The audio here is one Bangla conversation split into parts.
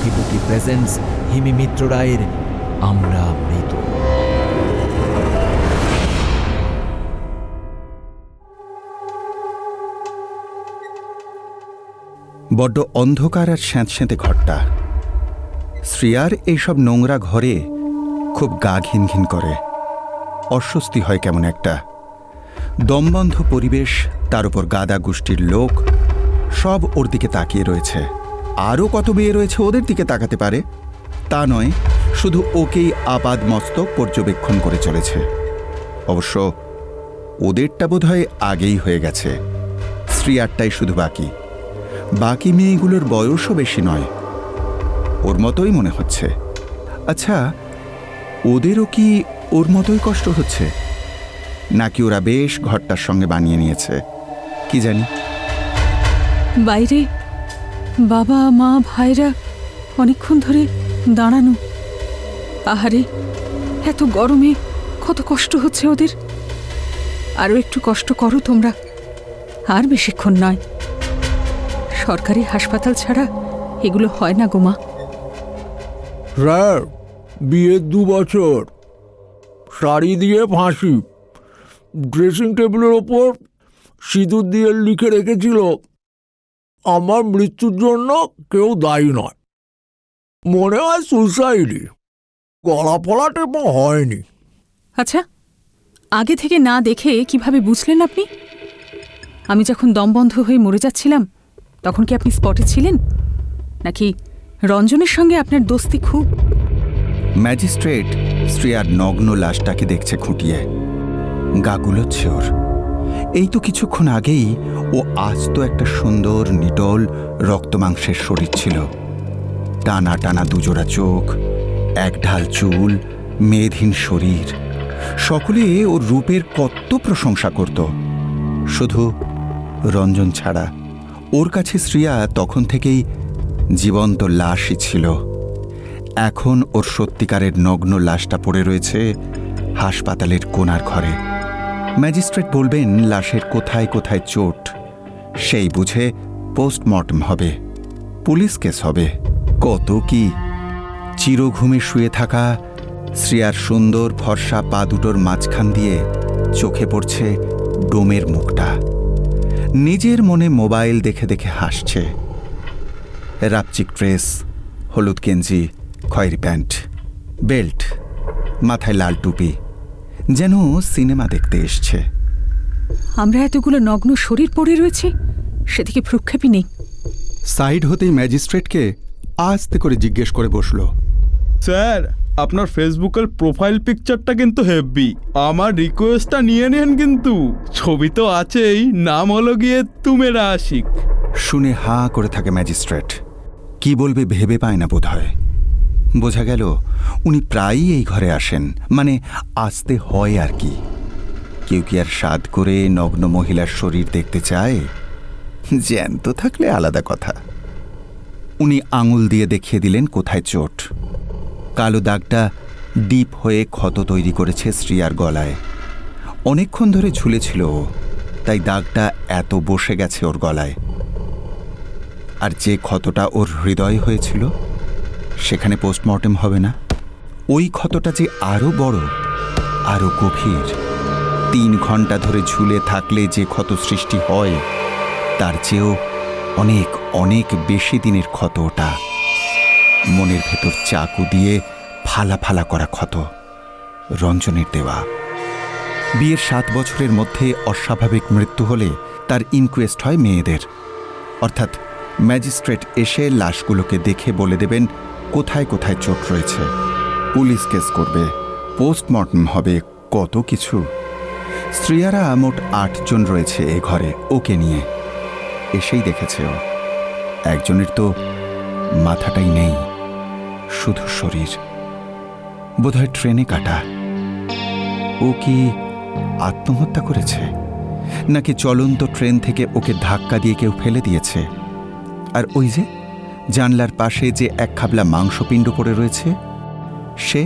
কোটিপতি প্রেজেন্টস হিমি মিত্র রায়ের আমরা মৃত। বড্ড অন্ধকার আর স্যাঁতস্যাঁতে ঘরটা। শ্রিয়ার এইসব নোংরা ঘরে খুব গা ঘিন ঘিন করে, অস্বস্তি হয় কেমন একটা। দমবন্ধ পরিবেশ, তার উপর গাদা গোষ্ঠীর লোক, সব ওর দিকে তাকিয়ে রয়েছে। আরও কত মেয়ে রয়েছে ওদের দিকে তাকাতে পারে, তা নয়, শুধু ওকেই আপাদ মস্তক পর্যবেক্ষণ করে চলেছে। অবশ্য ওদেরটা বোধহয় আগেই হয়ে গেছে, শ্রিয়ারটাই শুধু বাকি। বাকি মেয়েগুলোর বয়সও বেশি নয়, ওর মতোই মনে হচ্ছে। আচ্ছা, ওদেরও কি ওর মতোই কষ্ট হচ্ছে, নাকি ওরা বেশ ঘরটার সঙ্গে বানিয়ে নিয়েছে, কি জানি। বাইরে বাবা মা ভাইরা অনেকক্ষণ ধরে দাঁড়ানো। আহারে, এত গরমে কত কষ্ট হচ্ছে ওদের। আরও একটু কষ্ট করো তোমরা, আর বেশিক্ষণ নয়। সরকারি হাসপাতাল ছাড়া এগুলো হয় না গোমা। স্যার, বিয়ের 2 বছর, শাড়ি দিয়ে ফাঁসি, ড্রেসিং টেবিলের ওপর সিঁদুর দিয়ে লিখে রেখেছিল, আমার মৃত্যুর জন্য কেউ দায়ী নয়। মনে হয় সুসাইডই, গলা ফলা টেপা হয়নি। আচ্ছা, আগে থেকে না দেখে কিভাবে বুঝলেন আপনি? আমি যখন দমবন্ধ হয়ে মরে যাচ্ছিলাম তখন কি আপনি স্পটে ছিলেন, নাকি রঞ্জনের সঙ্গে আপনার দোস্তি খুব? ম্যাজিস্ট্রেট শ্রেয়ার নগ্ন লাশটাকে দেখছে খুঁটিয়ে, গা গুলোচ্ছে ওর। এই তো কিছুক্ষণ আগেই ও আস্ত একটা সুন্দর নিটল রক্তমাংসের শরীর ছিল। টানা টানা দুজোড়া চোখ, এক ঢাল চুল, মেদহীন শরীর। সকলে ওর রূপের কত প্রশংসা করত, শুধু রঞ্জন ছাড়া। ওর কাছে শ্রিয়া তখন থেকেই জীবন্ত লাশই ছিল। এখন ওর সত্যিকারের নগ্ন লাশটা পড়ে রয়েছে হাসপাতালের কোণার ঘরে। ম্যাজিস্ট্রেট বলবেন লাশের কোথায় কোথায় চোট, সেই বুঝে পোস্টমর্টম হবে, পুলিশ কেস হবে, কত কি। চিরঘুমে শুয়ে থাকা শ্রিয়ার সুন্দর ফর্সা পা দুটোর মাঝখান দিয়ে চোখে পড়ছে ডোমের মুখটা। নিজের মনে মোবাইল দেখে দেখে হাসছে। রাপচিক ড্রেস, হলুদ গেঞ্জি, খয়েরি প্যান্ট, বেল্ট, মাথায় লাল টুপি, যেন সিনেমা দেখতে এসছে। আমরা এতগুলো নগ্ন শরীর পড়ে রয়েছে, সেদিকে ভ্রুক্ষেপই নেই। সাইড হতেই ম্যাজিস্ট্রেটকে আস্তে করে জিজ্ঞেস করে বসল, স্যার, আপনার ফেসবুকের প্রোফাইল পিকচারটা কিন্তু হেভি, আমার রিকোয়েস্টটা নিয়ে নেন কিন্তু। ছবি তো আছেই, নাম হলো গিয়ে তুমেরা আশিক। শুনে হাঁ করে থাকে ম্যাজিস্ট্রেট, কি বলবে ভেবে পায় না বোধহয়। বোঝা গেল উনি প্রায়ই এই ঘরে আসেন, মানে আসতে হয় আর কি। কেউ কি আর সাধ করে নগ্ন মহিলার শরীর দেখতে চায়? জ্যান্ত থাকলে আলাদা কথা। উনি আঙুল দিয়ে দেখিয়ে দিলেন কোথায় চোট। কালো দাগটা ডিপ হয়ে ক্ষত তৈরি করেছে শ্রিয়ার গলায়। অনেকক্ষণ ধরে ঝুলেছিল, তাই দাগটা এত বসে গেছে ওর গলায়। আর যে ক্ষতটা ওর হৃদয় হয়েছিল, সেখানে পোস্টমর্টেম হবে না। ওই ক্ষতটা যে আরও বড়, আরও গভীর। 3 ঘন্টা ধরে ঝুলে থাকলে যে ক্ষত সৃষ্টি হয়, তার চেয়েও অনেক অনেক বেশি দিনের ক্ষত ওটা। মনের ভেতর চাকু দিয়ে ফালা ফালা করা ক্ষত, রঞ্জনের দেওয়া। বিয়ের 7 বছরের মধ্যে অস্বাভাবিক মৃত্যু হলে তার ইনকোয়েস্ট হয় মেয়েদের, অর্থাৎ ম্যাজিস্ট্রেট এসে লাশগুলোকে দেখে বলে দেবেন কোথায় কোথায় চোট রয়েছে, পুলিশ কেস করবে, পোস্টমর্টম হবে, কত কিছু। শ্রিয়ারা মোট 8 জন রয়েছে এ ঘরে ওকে নিয়ে। এসেই দেখেছে ও একজনের তো মাথাটাই নেই, শুধু শরীর। বোধহয় ট্রেনে কাটা। ও কি আত্মহত্যা করেছে, নাকি চলন্ত ট্রেন থেকে ওকে ধাক্কা দিয়ে কেউ ফেলে দিয়েছে? আর ওই যে জানলার পাশে যে এক খাবলা মাংসপিণ্ড পড়ে রয়েছে, সে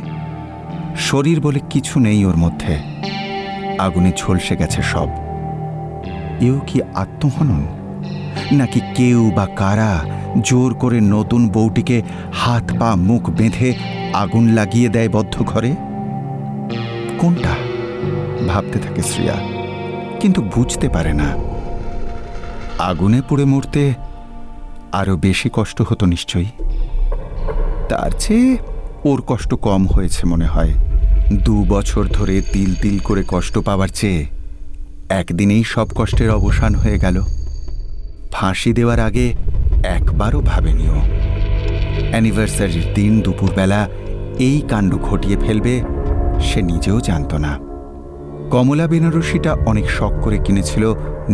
শরীর বলে কিছু নেই ওর মধ্যে, আগুনে ঝলসে গেছে সব। এও কি আত্মহনন, নাকি কেউ বা কারা জোর করে নতুন বউটিকে হাত পা মুখ বেঁধে আগুন লাগিয়ে দেয় বদ্ধ ঘরে? কোনটা ভাবতে থাকে শ্রেয়া, কিন্তু বুঝতে পারে না। আগুনে পুড়ে মরতে আরো বেশি কষ্ট হতো নিশ্চয়ই। তার চেয়ে ওর কষ্ট কম হয়েছে মনে হয়। 2 বছর ধরে তিল তিল করে কষ্ট পাওয়ার চেয়ে একদিনেই সব কষ্টের অবসান হয়ে গেল। ফাঁসি দেওয়ার আগে একবারও ভাবেনিও অ্যানিভার্সারির দিন দুপুরবেলা এই কাণ্ড ঘটিয়ে ফেলবে সে নিজেও জানত না। কমলা বেনারসিটা অনেক শখ করে কিনেছিল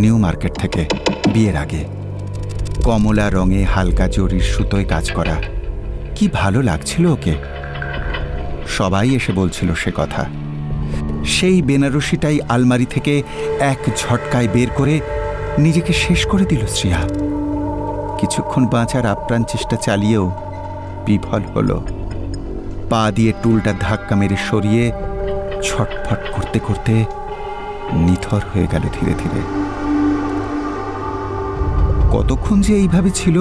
নিউ মার্কেট থেকে বিয়ের আগে। কমলা রঙে হালকা জরির সুতোয় কাজ করা, কি ভালো লাগছিল ওকে। সবাই এসে বলছিল সে কথা। সেই বেনারসিটাই আলমারি থেকে এক ঝটকায় বের করে নিজেকে শেষ করে দিল শ্রেয়া। কিছুক্ষণ বাঁচার আপ্রাণ চেষ্টা চালিয়েও বিফল হলো। পা দিয়ে টুলটা ধাক্কা মেরে সরিয়ে ছটফট করতে করতে নিথর হয়ে গেল ধীরে ধীরে। কতক্ষণ যে এইভাবে ছিল।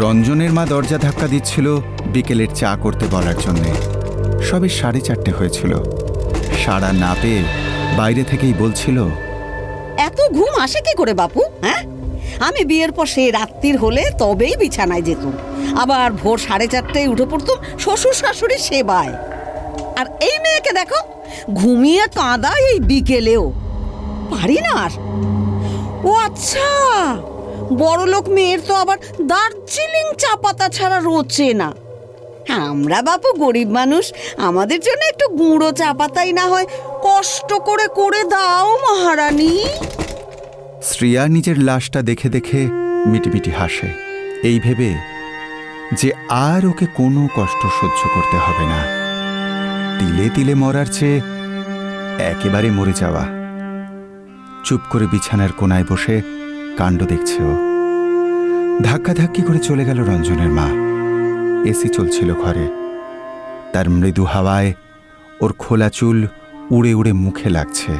রঞ্জনের মা দরজা ধাক্কা দিচ্ছিল বিকেলের চা করতে বলার জন্যে। সবে 4:30 হয়েছিল। সাড়া না পেয়ে বাইরে থেকেই বলছিল, এত ঘুম আসে কি করে বাপু? হ্যাঁ, আমি বিয়ের পর সেই রাত্রির হলে তবেই বিছানায় যেতুম, আবার ভোর 4:30টায় উঠে পড়তুম শ্বশুর শাশুড়ির সেবায়। আর এই মেয়েকে দেখো, ঘুমিয়ে কাঁদায় এই বিকেলেও। পারি না আর। ও আচ্ছা, বড়লোক মেয়ের তো আবার দার্জিলিং চা পাতা ছাড়া রোচে না। আমরা বাপু গরিব মানুষ, আমাদের জন্য একটু গুঁড়ো চা পাতাই না হয় কষ্ট করে করে দাও মহারানী। শ্রেয়া নিজের লাশটা দেখে দেখে মিটিমিটি হাসে, এই ভেবে যে আর ওকে কোনো কষ্ট সহ্য করতে হবে না। তিলে তিলে মরার চেয়ে একেবারে মরে যাওয়া। চুপ করে বিছানার কোনায় বসে কাণ্ড দেখছে ও। ধাক্কাধাক্কি করে চলে গেল রঞ্জনের মা। এসি চলছিল ঘরে। তার মৃদু হাওয়ায় ওর খোলা চুল উড়ে উড়ে মুখে লাগছে।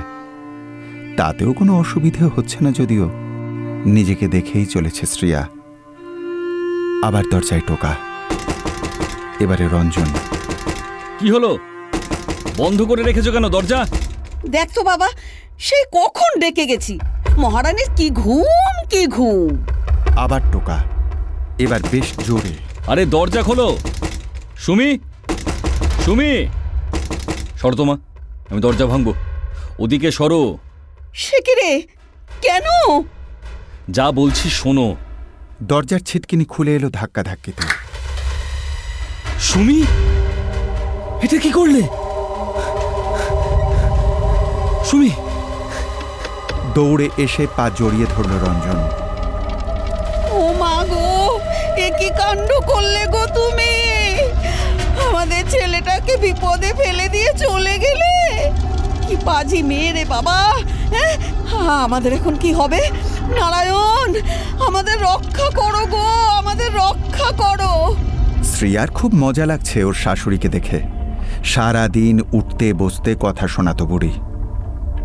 তাতেও কোনো অসুবিধে হচ্ছে না যদিও। নিজেকে দেখেই চলেছে শ্রেয়া। আবার দরজায় টোকা। এবারে রঞ্জন। কি হলো? বন্ধ করে রেখেছো কেন দরজা? দেখ তো বাবা, সেই কখন ডেকে গেছি। মহারানীর কি ঘুম কি ঘুম। আবার টোকা, এবার বেশ জোরে। আরে দরজা খোলো। সুমি, সুমি, সরো তো মা, আমি দরজা ভাঙবো। ওদিকে সরো। সে কি রে, কেন? যা বলছি শোনো। দরজার ছিটকিনি খুলে এলো ধাক্কা ধাক্কিতে। সুমি, এটা কি করলে? সুমি! দৌড়ে এসে পা জড়িয়ে ধরল রঞ্জন। ও মা গো, এ কি কাণ্ড করলে গো তুমি? আমাদের ছেলেটাকে বিপদে ফেলে দিয়ে চলে গেলে। কি পাজি মেয়ে রে বাবা। হ্যাঁ, আমাদের এখন কি হবে? নারায়ণ, আমাদের রক্ষা করো গো, আমাদের রক্ষা করো। শ্রেয়ার খুব মজা লাগছে ওর শাশুড়িকে দেখে। সারা দিন উঠতে বসতে কথা শোনাতো বুড়ি।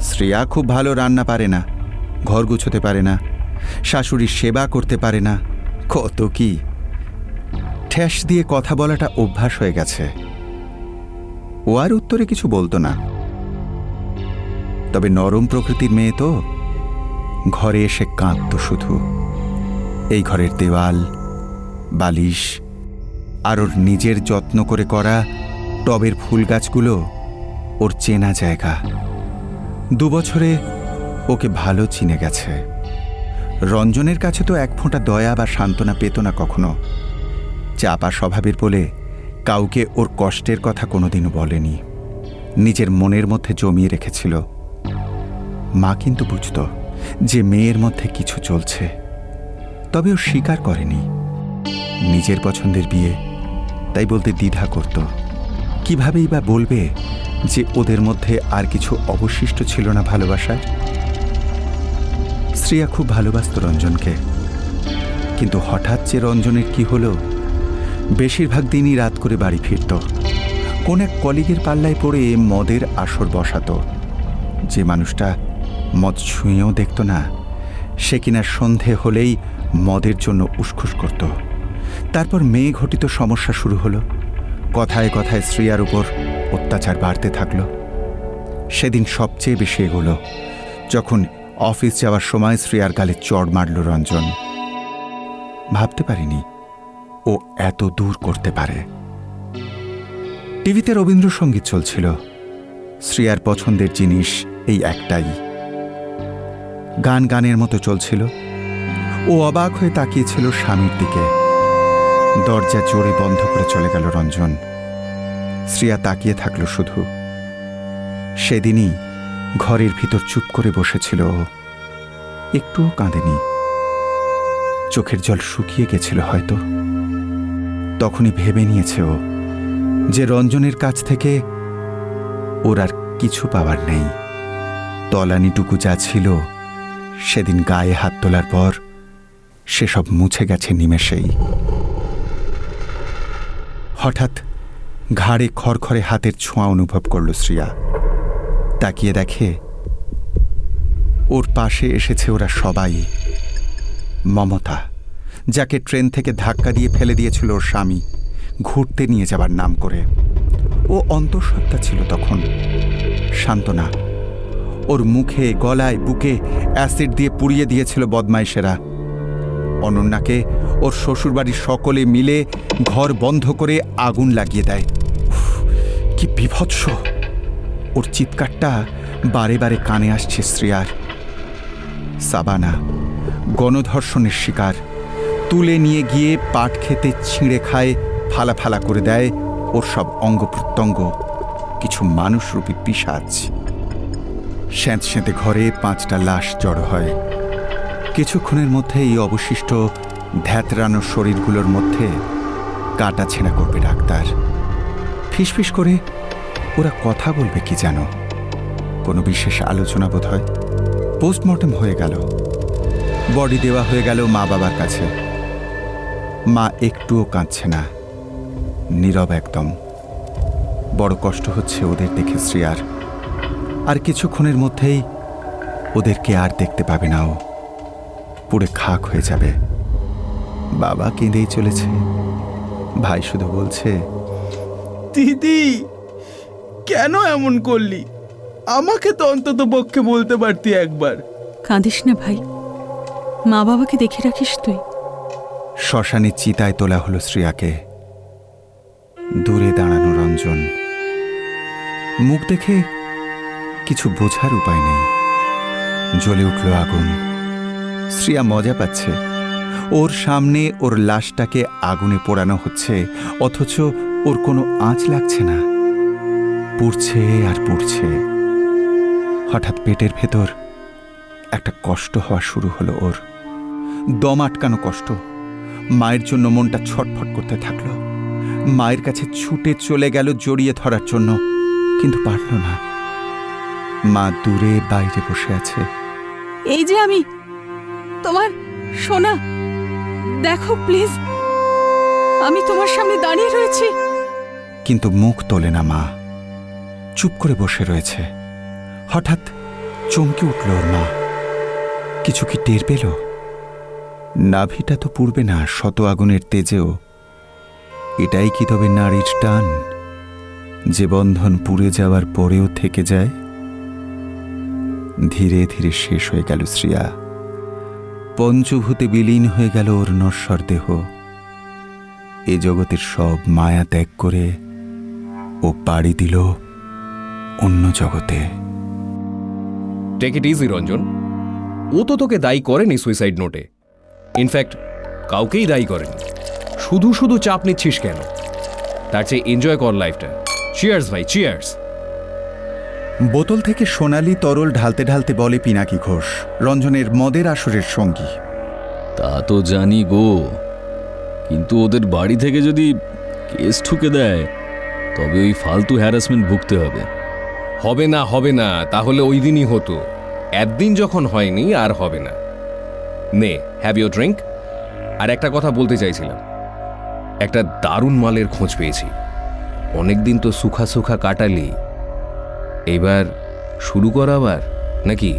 শ্রেয়া খুব ভালো রান্না পারে না, ঘর গুছোতে পারে না, শাশুড়ির সেবা করতে পারে না, কত কি। ঠেস দিয়ে কথা বলাটা অভ্যাস হয়ে গেছে। ও আর উত্তরে কিছু বলতো না। তবে নরম প্রকৃতির মেয়ে তো, ঘরে এসে কাঁদতো শুধু। এই ঘরের দেওয়াল, বালিশ আর ওর নিজের যত্ন করে করা টবের ফুল গাছগুলো ওর চেনা জায়গা। 2 বছরে ওকে ভালো চিনে গেছে। রঞ্জনের কাছে তো এক ফোঁটা দয়া বা সান্ত্বনা পেত না কখনো। চাপা স্বভাবের বলে কাউকে ওর কষ্টের কথা কোনোদিনও বলেনি, নিজের মনের মধ্যে জমিয়ে রেখেছিল। মা কিন্তু বুঝত যে মেয়ের মধ্যে কিছু চলছে, তবে ও স্বীকার করেনি। নিজের পছন্দের বিয়ে, তাই বলতে দ্বিধা করত। কিভাবেই বা বলবে যে ওদের মধ্যে আর কিছু অবশিষ্ট ছিল না ভালোবাসার। শ্রেয়া খুব ভালোবাসত রঞ্জনকে, কিন্তু হঠাৎ যে রঞ্জনের কি হলো, বেশিরভাগ দিনই রাত করে বাড়ি ফিরত। কোন এক কলিগের পাল্লায় পড়ে মদের আসর বসাত। যে মানুষটা মদ ছুঁয়েও দেখত না, সে কিনা সন্ধে হলেই মদের জন্য উসখুস করত। তারপর মেয়ে ঘটিত সমস্যা শুরু হলো। কথায় কথায় শ্রিয়ার উপর অত্যাচার বাড়তে থাকলো। সেদিন সবচেয়ে বেশি এগোলো যখন অফিস যাওয়ার সময় শ্রিয়ার গালে চড় মারল রঞ্জন। ভাবতে পারিনি ও এত দূর করতে পারে। টিভিতে রবীন্দ্রসঙ্গীত চলছিল। শ্রিয়ার পছন্দের জিনিস এই একটাই, গান গানের মতো চলছিল। ও অবাক হয়ে তাকিয়েছিল স্বামীর দিকে। দরজা জোরে বন্ধ করে চলে গেল রঞ্জন। শ্রিয়া তাকিয়ে থাকলো শুধু। সেদিনই ঘরের ভিতর চুপ করে বসেছিল ও, একটুও কাঁদেনি। চোখের জল শুকিয়ে গেছিল হয়তো। তখনই ভেবে নিয়েছে ও যে রঞ্জনের কাছ থেকে ওর আর কিছু পাওয়ার নেই। তলানিটুকু যা ছিল সেদিন গায়ে হাত তোলার পর সেসব মুছে গেছে নিমেষেই। হঠাৎ ঘাড়ে খড়খড়ে হাতের ছোঁয়া অনুভব করল শ্রিয়া। তাকিয়ে দেখে ওর পাশে এসেছে ওরা সবাই। মমতা, যাকে ট্রেন থেকে ধাক্কা দিয়ে ফেলে দিয়েছিল ওর স্বামী ঘুরতে নিয়ে যাবার নাম করে। ও অন্তঃসত্ত্বা ছিল তখন। সান্ত্বনা, ওর মুখে গলায় বুকে অ্যাসিড দিয়ে পুড়িয়ে দিয়েছিল বদমাইশেরা। অনন্যাকে ওর শ্বশুরবাড়ির সকলে মিলে ঘর বন্ধ করে আগুন লাগিয়ে দেয়। উফ, কি বিভৎস! ওর চিৎকারটা বারে বারে কানে আসছে শ্রিয়ার। সাবানা গণধর্ষণের শিকার, তুলে নিয়ে গিয়ে পাট খেতে ছিঁড়ে খায়, ফালা ফালা করে দেয় ওর সব অঙ্গ প্রত্যঙ্গ। কিছু মানুষরূপী পিশাচ। স্যাঁতস্যাঁতে ঘরে 5টা লাশ জড়ো হয়। কিছুক্ষণের মধ্যে এই অবশিষ্ট ধ্যাতরানো শরীরগুলোর মধ্যে কাটা ছেঁড়া করবে ডাক্তার। ফিসফিস করে ওরা কথা বলবে কি যেন, কোনো বিশেষ আলোচনা বোধ হয়। পোস্টমর্টেম হয়ে গেল, বডি দেওয়া হয়ে গেল মা বাবার কাছে। মা একটুও কাঁদছে না, নীরব একদম। বড় কষ্ট হচ্ছে ওদের দেখে শ্রিয়ার। আর কিছুক্ষণের মধ্যেই ওদেরকে আর দেখতে পাবে না ও, পুড়ে খাক হয়ে যাবে। বাবা কেঁদেই চলেছে, ভাই শুধু বলছে, দিদি কেন এমন করলি? আমাকে তো অন্তত পক্ষে বলতে পারতি একবার। কাঁদিস না ভাই, মা বাবাকে দেখে রাখিস তুই। শ্মশানে চিতায় তোলা হলো শ্রিয়াকে। দূরে দাঁড়ানো রঞ্জন। মুখ দেখে কিছু বোঝার উপায় নেই। জ্বলে উঠল আগুন। শ্রিয়া মজা পাচ্ছে। ওর সামনে ওর লাশটাকে আগুনে পোড়ানো হচ্ছে, অথচ ওর কোনো আঁচ লাগছে না। পুড়ছে আর পুড়ছে। হঠাৎ পেটের ভেতর একটা কষ্ট হওয়া শুরু হলো ওর। দম আটকানো কষ্ট। মায়ের জন্য মনটা ছটফট করতে থাকলো। মায়ের কাছে ছুটে চলে গেল জড়িয়ে ধরার জন্য, কিন্তু পারল না। মা দূরে বাইরে বসে আছে। এই যে আমি তোমার সোনা, দেখো প্লিজ, আমি তোমার সামনে দাঁড়িয়ে রয়েছি। কিন্তু মুখ তোলে না মা, চুপ করে বসে রয়েছে। হঠাৎ চমকে উঠল ওর মা। কিছু কি টের পেল? নাভিটা তো পুড়বে না শত আগুনের তেজেও। এটাই কি তবে নারীর টান, যে বন্ধন পুড়ে যাওয়ার পরেও থেকে যায়? ধীরে ধীরে শেষ হয়ে গেল শ্রিয়া। পঞ্চভূতে বিলীন হয়ে গেল ওর নশ্বর দেহ। এ জগতের সব মায়া ত্যাগ করে ও পাড়ি দিল অন্য জগতে। টেক ইট ইজি রঞ্জন, ও তো তোকে দায়ী করেনি সুইসাইড নোটে। ইনফ্যাক্ট কাউকেই দায়ী করেনি। শুধু শুধু চাপ নিচ্ছিস কেন? তার চেয়ে এনজয় কর লাইফটা। চিয়ার্স ভাই, চিয়ার্স। বোতল থেকে সোনালি তরল ঢালতে ঢালতে বলে পিনাকি ঘোষ, রঞ্জনের মদের আসরের সঙ্গী। তা তো জানি গো, কিন্তু ওদের বাড়ি থেকে যদি কেস ঠুকে দেয় তবে ওই ফালতু হ্যারাসমেন্ট ভুগতে হবে। হবে না, তাহলে ওই দিনই হতো। একদিন যখন হয়নি আর হবে না। নে, হ্যাভ ইউর ড্রিঙ্ক। আর একটা কথা বলতে চাইছিলাম, একটা দারুণ মালের খোঁজ পেয়েছি। অনেকদিন তো সুখা সুখা কাটালি, এবার শুরু কর আবার নাকি?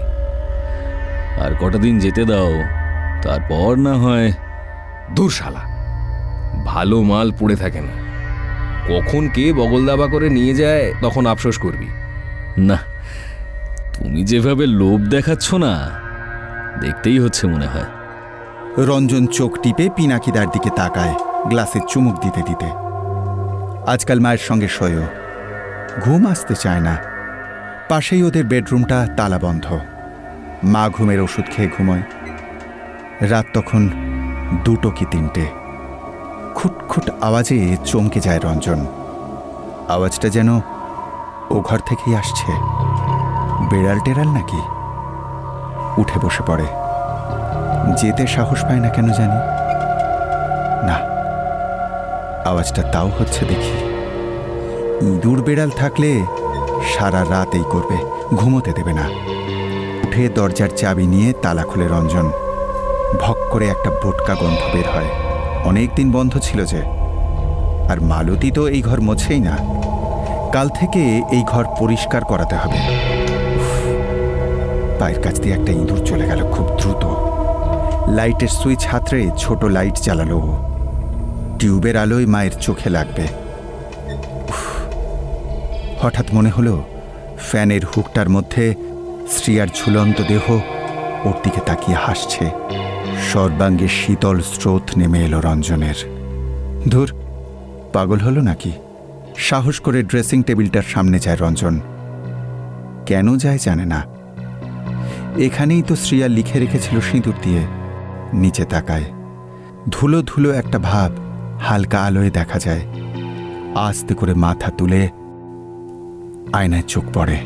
আর কটা দিন যেতে দাও, তারপর না হয়। দূর শালা, ভালো মাল পড়ে থাকে না, কখন কে বগল দাবা করে নিয়ে যায় তখন আফসোস করবি। না, তুমি যেভাবে লোভ দেখাচ্ছ না, দেখতেই হচ্ছে মনে হয়। রঞ্জন চোখ টিপে পিনাকিদার দিকে তাকায় গ্লাসে চুমুক দিতে দিতে। আজকাল মায়ের সঙ্গে শোয়ও, ঘুম আসতে চায় না। পাশেই ওদের বেডরুমটা তালা বন্ধ। মা ঘুমের ওষুধ খেয়ে ঘুমোয়। রাত তখন 2 কি 3টে। খুটখুট আওয়াজে চমকে যায় রঞ্জন। আওয়াজটা যেন ও ঘর থেকেই আসছে। বেড়াল টেরাল নাকি? উঠে বসে পড়ে। যেতে সাহস পায় না কেন জানি না। আওয়াজটা তাও হচ্ছে দেখি। ইঁদুর বেড়াল থাকলে সারা রাত এই করবে, ঘুমোতে দেবে না। উঠে দরজার চাবি নিয়ে তালা খুলে রঞ্জন। ভক করে একটা বোটকা গন্ধ বের হয়। অনেক দিন বন্ধ ছিল যে। আর মালতী তো এই ঘর মোছেই না। কাল থেকে এই ঘর পরিষ্কার করাতে হবে। উফ, পায়ের কাছ দিয়ে একটা ইঁদুর চলে গেল খুব দ্রুত। লাইটের সুইচ হাতড়ে ছোট লাইট জ্বালালো ও। টিউবের আলোয় মায়ের চোখে লাগবে। উফ, হঠাৎ মনে হলো ফ্যানের হুকটার মধ্যে শ্রিয়ার ঝুলন্ত দেহ ওর দিকে তাকিয়ে হাসছে। সর্বাঙ্গে শীতল স্রোত নেমে এলো রঞ্জনের। ধুর, পাগল হলো নাকি? সাহস করে ড্রেসিং টেবিলটার সামনে যায় রঞ্জন। কেন যায় জানে না। এখানেই তো শ্রিয়া লিখে রেখেছিল সিঁদুর দিয়ে। নিচে তাকায়। ধুলো ধুলো একটা ভাব হালকা আলোয় দেখা যায়। আস্তে করে মাথা তুলে আয়নায় চোখ পড়ে।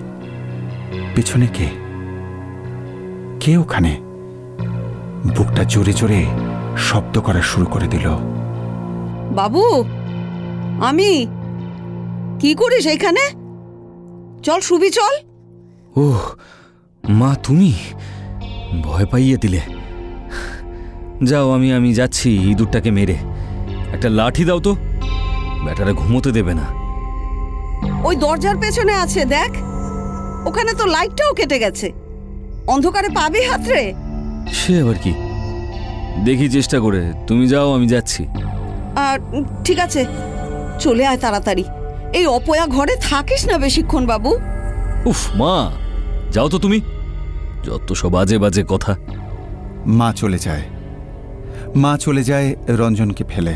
পিছনে কে? কে ওখানে? বুকটা জোরে জোরে শব্দ করা শুরু করে দিল। বাবু, আমি কি করিস এইখানে? চল শুবি, চল। ও মা, তুমি ভয় পাইয়ে দিলে। যাও, আমি যাচ্ছি ইঁদুরটাকে মেরে। একটা লাঠি দাও তো, ব্যাটারা ঘুমোতে দেবে না। ওই দরজার পেছনে আছে, দেখ। ওখানে তো লাইটটাও কেটে গেছে। অন্ধকারে পাবি হাতরে? সে আবার কি? দেখি চেষ্টা করে। তুমি যাও, আমি যাচ্ছি। আর ঠিক আছে, চলে আয় তাড়াতাড়ি। এই অপয়া ঘরে থাকিস না বেশিক্ষণ বাবু। উফ মা, যাও তো তুমি। যত সব বাজে বাজে কথা। মা চলে যায়। মা চলে যায় রঞ্জনকে ফেলে।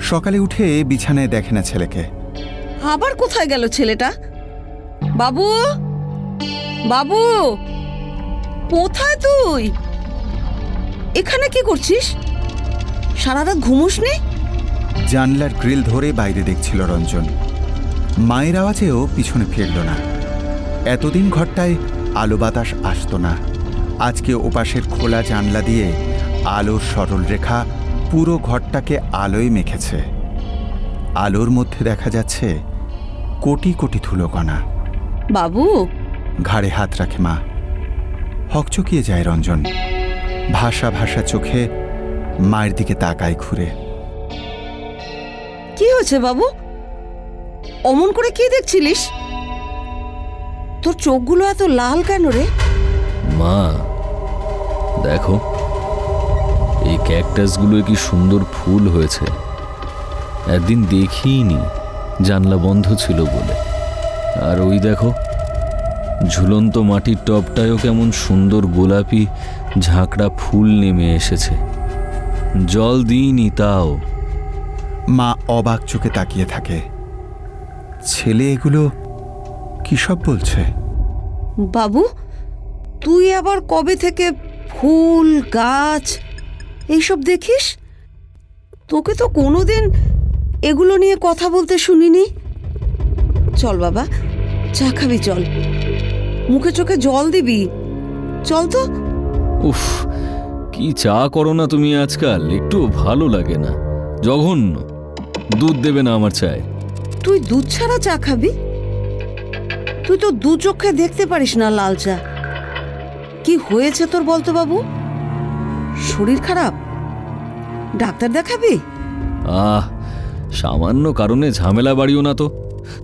সকালে উঠে বিছানায় দেখে না ছেলেকে। আবার কোথায় গেল ছেলেটা? বাবু, বাবু, কোথায় তুই? এখানে কি করছিস? সারা রাত ঘুমোসনি? জানলার গ্রিল ধরে বাইরে দেখছিল রঞ্জন। মায়ের আওয়াজেও পিছনে ফিরল না। এতদিন ঘরটায় আলো বাতাস আসতো না। আজকে ওপাশের খোলা জানলা দিয়ে আলোর সরল রেখা পুরো ঘরটাকে আলোয় মেখেছে। আলোর মধ্যে দেখা যাচ্ছে কোটি কোটি ধুলোকণা। বাবু, ঘাড়ে হাত রাখে মা। হকচকিয়ে যায় রঞ্জন। ভাষা ভাষা চোখে মায়ের দিকে তাকায় ঘুরে। কি হয়েছে বাবু? অমন করে কি দেখছিলিস? তোর চোখগুলো এত লাল কেন রে? মা দেখো, এই ক্যাকটাসগুলোয় কি সুন্দর ফুল হয়েছে। একদিন দেখিনি, জানলা বন্ধ ছিল বলে। আর ওই দেখো, ঝুলন্ত মাটির টবটায়ও কেমন সুন্দর গোলাপি ঝাঁকড়া ফুল নেমে এসেছে। জল দিইনি তাও। মা অবাক চোখে তাকিয়ে থাকে। ছেলে এগুলো কি সব বলছে? বাবু, তুই আবার কবে থেকে ফুল গাছ এইসব দেখিস? তোকে তো কোনোদিন এগুলো নিয়ে কথা বলতে শুনিনি। চল বাবা, চা খাবি, চল। মুখে চোখে জল দিবি, চল তো। উফ, কি চা করো না তুমি আজকাল, একটু ভালো লাগে না। জঘন্য। দুধ দেবে না আমার চায়। তুই দুধ ছাড়া চা খাবি? তুই তো দু চোখে দেখতে পারিস না লাল চা। কি হয়েছে তোর বলতো বাবু? শরীর খারাপ? ডাক্তার দেখাবি? আহ, সামান্য কারণে ঝামেলা বাড়িও না তো।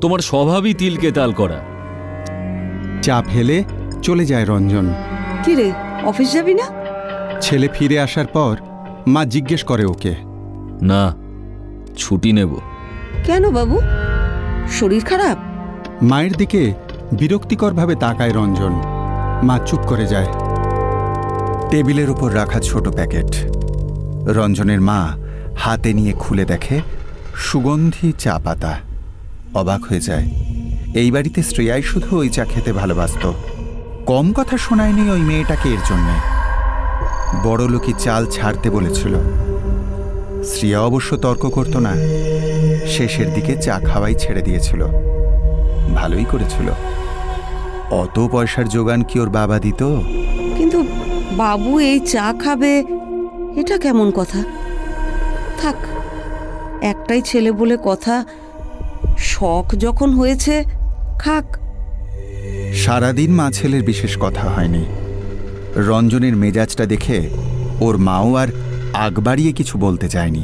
তোমার স্বভাবই তিলকে তাল করা। চা ফেলে চলে যায় রঞ্জন। কি রে, অফিস যাবি না? ছেলে ফিরে আসার পর মা জিজ্ঞেস করে ওকে। না, ছুটি নেব। কেন বাবু, শরীর খারাপ? মায়ের দিকে বিরক্তিকরভাবে তাকায় রঞ্জন। মা চুপ করে যায়। টেবিলের উপর রাখা ছোট প্যাকেট। রঞ্জনের মা হাতে নিয়ে খুলে দেখে সুগন্ধি চা পাতা। অবাক হয়ে যায়। এই বাড়িতে শ্রেয়াই শুধু ওই চা খেতে ভালোবাসত। কম কথা শোনায়নি ওই মেয়েটাকে এর জন্যে। বড়লোকি চাল ছাড়তে বলেছিল। শ্রেয়া অবশ্য তর্ক করত না। শেষের দিকে চা খাওয়াই ছেড়ে দিয়েছিল। ভালোই করেছিল। অত পয়সার যোগান কি ওর বাবা দিত? কিন্তু বাবু এই চা খাবে, এটা কেমন কথা? থাক, একটাই ছেলে বলে কথা, শখ যখন হয়েছে খাক। সারাদিন মা ছেলের বিশেষ কথা হয়নি। রঞ্জনের মেজাজটা দেখে ওর মাও আর আগ বাড়িয়ে কিছু বলতে চায়নি।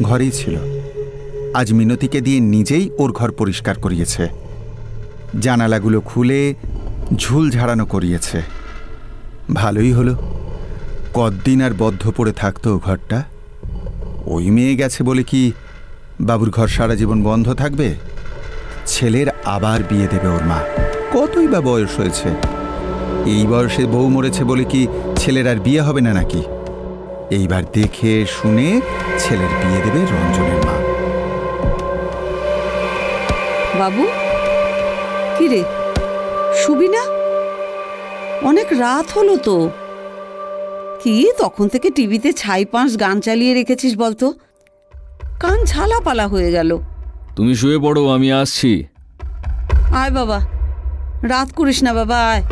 ঘরেই ছিল। আজ মিনতিকে দিয়ে নিজেই ওর ঘর পরিষ্কার করিয়েছে। জানালাগুলো খুলে ঝুল ঝাড়ানো করিয়েছে। ভালোই হলো। কতদিন আর বদ্ধ পড়ে থাকতো ঘরটা? ওই মেয়ে গেছে বলে কি বাবুর ঘর সারা জীবন বন্ধ থাকবে? ছেলের আবার বিয়ে দেবে ওর মা। কতই বা বয়স হয়েছে? এই বয়সে বউ মরেছে বলে কি ছেলের আর বিয়ে হবে না নাকি? এইবার দেখে শুনে ছেলের বিয়ে দেবে রঞ্জনের মা। বাবু, কি রে, শুবি না? অনেক রাত হলো তো। কি তখন থেকে টিভিতে ছাই পাঁশ গান চালিয়ে রেখেছিস বলতো? কান ঝালাপালা হয়ে গেল। তুমি শুয়ে পড়ো, আমি আসছি। আয় বাবা, রাত করিস না বাবা, আয়।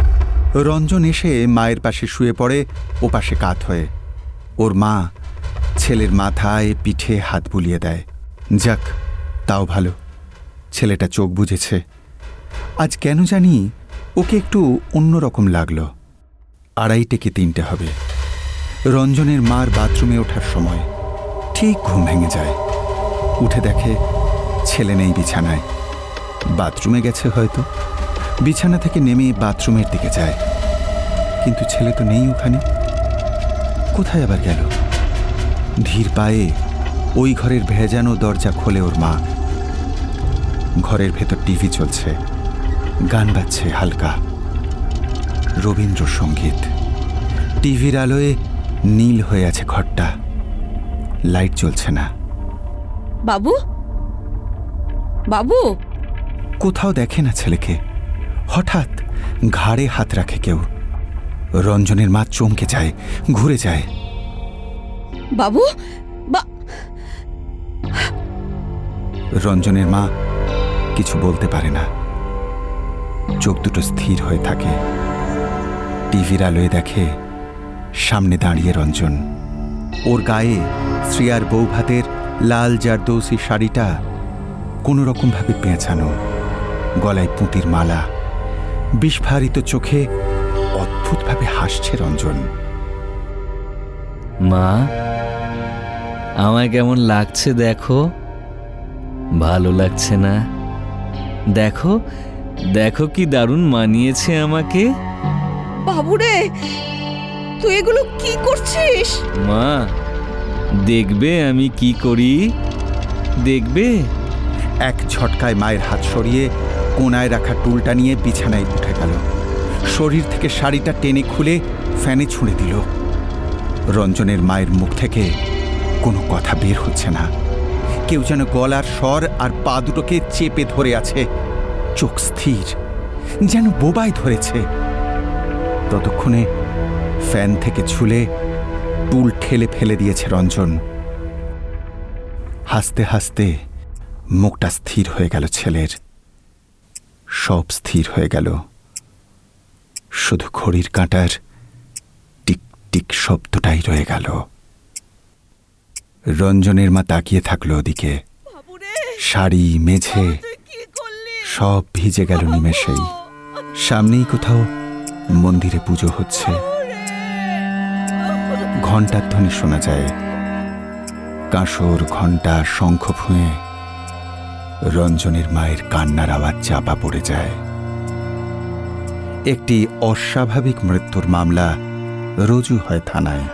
রঞ্জন এসে মায়ের পাশে শুয়ে পড়ে, ও পাশে কাত হয়ে। ওর মা ছেলের মাথায় পিঠে হাত বুলিয়ে দেয়। যাক, তাও ভালো, ছেলেটা চোখ বুঝেছে। আজ কেন জানি ওকে একটু অন্যরকম লাগলো। 2:30 কি 3টে হবে। রঞ্জনের মার বাথরুমে ওঠার সময় ঠিক ঘুম ভেঙে যায়। উঠে দেখে ছেলে নেই বিছানায়। বাথরুমে গেছে হয়তো। বিছানা থেকে নেমে বাথরুমের দিকে যায়, কিন্তু ছেলে তো নেই ওখানে। কোথায় আবার গেল? ধীর পায়ে ওই ঘরের ভেজানো দরজা খোলে ওর মা। ঘরের ভেতর টিভি চলছে, গান বাজছে হালকা, রবীন্দ্রসঙ্গীত। টিভির আলোয় নীল হয়ে আছে ঘরটা। লাইট জ্বলছে না। বাবু, বাবু। কোথাও দেখে না ছেলেকে। হঠাৎ ঘাড়ে হাত রাখে কেউ। রঞ্জনের মা চমকে যায়, ঘুরে যায়। বাবু, রঞ্জনের মা কিছু বলতে পারে না। চোখ দুটো স্থির হয়ে থাকে। টিভির আলোয় দেখে সামনে দাঁড়িয়ে রঞ্জন। ওর গায়ে শ্রেয়ার বৌভাতের লাল জারদৌসি শাড়িটা কোনো রকমভাবে পেঁচানো, গলায় পুঁতির মালা। বিস্ফারিত চোখে অদ্ভুতভাবে হাসছে রঞ্জন। মা, আমায় কেমন লাগছে দেখো। ভালো লাগছে না? দেখো দেখো কি দারুণ মানিয়েছে আমাকে। বাবু রে, তুই এগুলো কি করছিস? মা, দেখবে আমি কি করি? দেখবে? এক ঝটকায় মায়ের হাত সরিয়ে কোনায় রাখা টুলটা নিয়ে বিছানায় উঠে গেল। শরীর থেকে শাড়িটা টেনে খুলে ফ্যানে ছুঁড়ে দিল। রঞ্জনের মায়ের মুখ থেকে কোনো কথা বের হচ্ছে না। কেউ যেন গলার স্বর আর পা দুটোকে চেপে ধরে আছে। চোখ স্থির, যেন বোবায় ধরেছে। ততক্ষণে ফ্যান থেকে ঝুলে টুল ঠেলে ফেলে দিয়েছে রঞ্জন। হাসতে হাসতে মুখটা স্থির হয়ে গেল ছেলের। সব স্থির হয়ে গেল, শুধু ঘড়ির কাঁটার টিক টিক শব্দটাই রয়ে গেল। রঞ্জনের মা তাকিয়ে থাকলো ওদিকে। শাড়ি, মেঝে সব ভিজে গেল নিমেষেই। সামনেই কোথাও মন্দিরে পুজো হচ্ছে। ঘণ্টার ধ্বনি শোনা যায়। কাঁসর, ঘণ্টা, শঙ্খ ফুঁয়ে রঞ্জনের মায়ের কান্নার আওয়াজ চাপা পড়ে যায়। একটি অস্বাভাবিক মৃত্যুর মামলা রুজু হয় থানায়।